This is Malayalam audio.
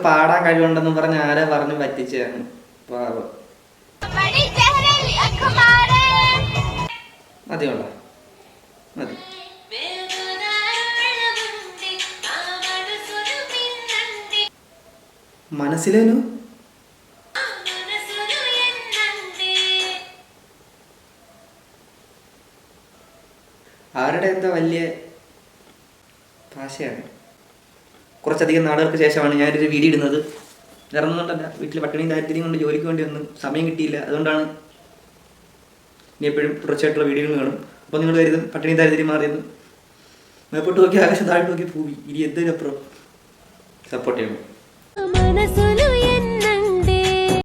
പാടാൻ കഴിവുണ്ടെന്ന് പറഞ്ഞ് ആരെ പറഞ്ഞു പറ്റിച്ചാണ്. മതിയുള്ള മതി. മനസ്സിലേനു ആരുടെ എന്താ വലിയ ഭാഷയാണ്. കുറച്ചധികം നാളുകൾക്ക് ശേഷമാണ് ഞാനൊരു വീഡിയോ ഇടുന്നത്. ഇറങ്ങുന്നുണ്ടല്ല, വീട്ടിൽ പട്ടിണിയും ദാരിദ്ര്യം കൊണ്ട് ജോലിക്ക് വേണ്ടി ഒന്നും സമയം കിട്ടിയില്ല. അതുകൊണ്ടാണ് ഇനി എപ്പോഴും തുടർച്ചയായിട്ടുള്ള വീഡിയോകൾ കാണും. അപ്പോൾ നിങ്ങൾ കരുതും പട്ടിണി ദാരിദ്ര്യം മാറിയെന്ന്. മേപ്പോട്ട് നോക്കി ആകാശം താഴോട്ട് നോക്കി പോയി. ഇനി എന്തിനപ്പുറം സപ്പോർട്ട് ചെയ്യണം.